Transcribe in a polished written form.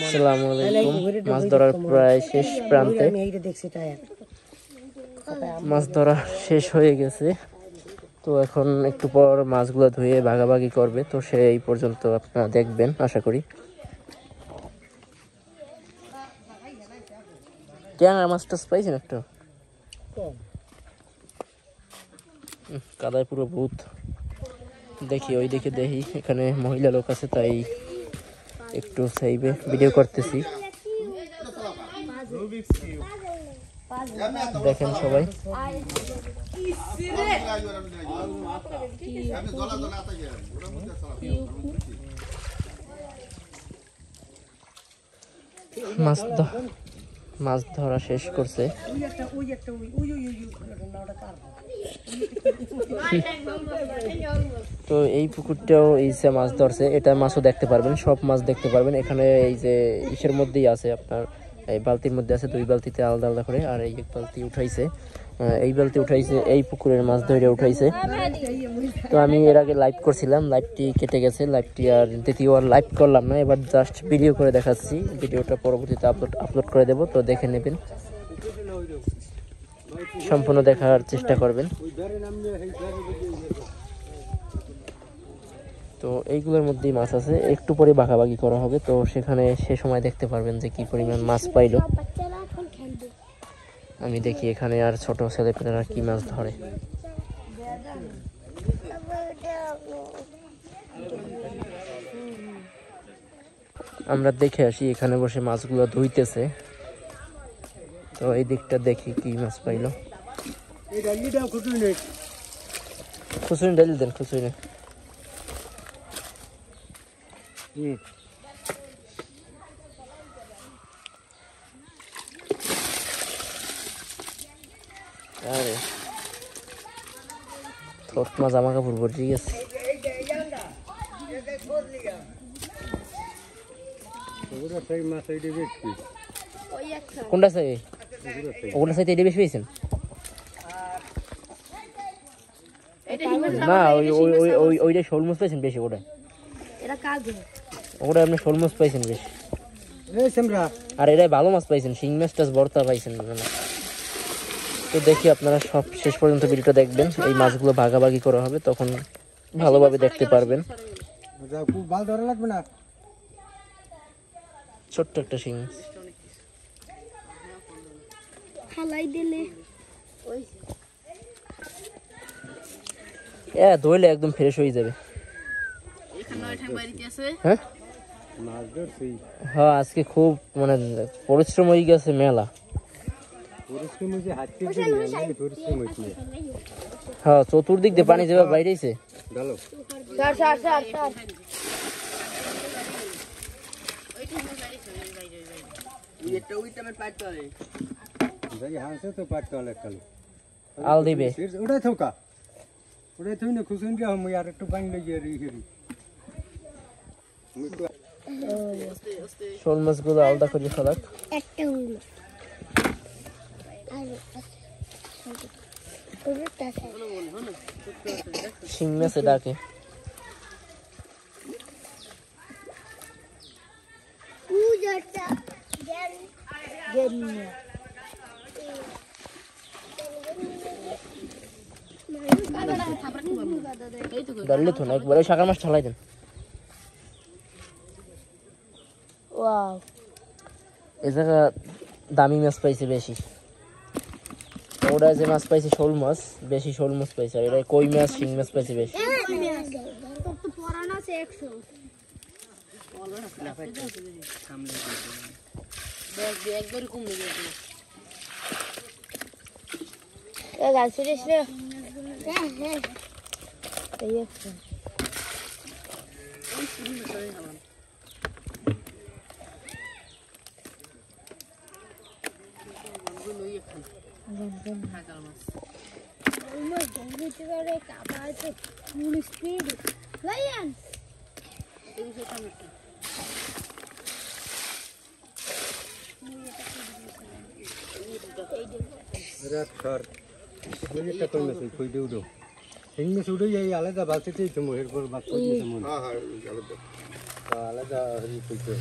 আসসালামু আলাইকুম। মাছ ধরার প্রায় শেষ প্রান্তে, মাছ ধরা শেষ হয়ে গেছে। তো এখন একটু পর মাছগুলো ধুয়ে ভাগাভাগি করবে, তো সেই পর্যন্ত আপনারা দেখবেন আশা করি। ট্যাংরা মাছটা পাইছেন একটু? কাদায় পুরো ভূত। দেখি ওই দিকে দেখি, এখানে মহিলা লোক আছে তাই একটু সাইবে ভিডিও করতেছি। দেখেন সবাই, মাছ ধরা শেষ করছে। তো এই পুকুরটাও এই যে মাছ ধরছে, এটা মাছও দেখতে পারবেন, সব মাছ দেখতে পারবেন এখানে। এই যে ইসের মধ্যেই আছে আপনার, এই বালতির মধ্যে আছে, দুই বালতিতে আলাদা আলাদা করে। আর এই এক বালতি উঠাইছে, এই বালতি উঠাইছে, এই পুকুরের মাছ ধরে উঠাইছে। তো আমি এর আগে লাইভ করছিলাম, লাইভটি কেটে গেছে, লাইভটি আর দ্বিতীয় আর লাইভ করলাম না, এবার জাস্ট ভিডিও করে দেখাচ্ছি। ভিডিওটা পরবর্তীতে আপলোড করে দেব, তো দেখে নেবেন, সম্পূর্ণ দেখার চেষ্টা করবেন। তো এইগুলোর মধ্যেই মাছ আছে, একটু পরে ভাগাভাগি করা হবে, তো সেখানে সে সময় দেখতে পারবেন যে কি পরিমাণ মাছ পাইলো। আমি দেখি এখানে আর ছোট ছেলেপেলেরা কি মাছ ধরে। আমরা দেখে আসি, এখানে বসে মাছগুলো ধুইতেছে। তো এই দিকটা দেখি কি মাছ পাইলো। খুচুরি ডালি দেন, খুচুরি। আরে ছোট মাছ জামা কাপড় ভরে গেছে। কোনটা চাই? ওগুলো চাইতে এটা বেশি পেয়েছেন না? ওইটা শোল মাছ পাইছেন বেশি, ওটা ওটা আপনি শোল মাছ পাইছেন বেশি, আর এটাই ভালো মাছ পাইছেন, শিং মাছ টাছ ভর্তা পাইছেন। তো দেখি আপনারা সব শেষ পর্যন্ত ভিডিওটা দেখবেন, এই মাছগুলো ভাগাভাগি করা হবে, তখন ভালোভাবে দেখতে পারবেন। ছোট্ট একটা শিং মাছ ধরলে একদম ফ্রেশ হয়ে যাবে। হ্যাঁ আজকে খুব মানে পরিশ্রম হয়ে গেছে, মেলা। হ্যাঁ চতুর্দিক দিয়ে পানি যাবে বাইরেছে। আল দিবে ওটাই থোকা, ওটাই থই না খুশুন দিয়া আমি আর একটু পানি লাগিয়ে রেখে। শোল মাছগুলো আলাদা করে ফেলাক। শিং মাছে ডাকে। ডাললে তো না, একবারে শাকার মাছ ঠালাই দেন। এই জায়গা দামি মাছ পাইছে বেশি, ওরা যে মাছ পাইছে শোল মাছ বেশি, শোল মাছ পাইছে। আর এটা কই মাছ শিং মাছ পাইছে বেশি। আলাদা হয়ে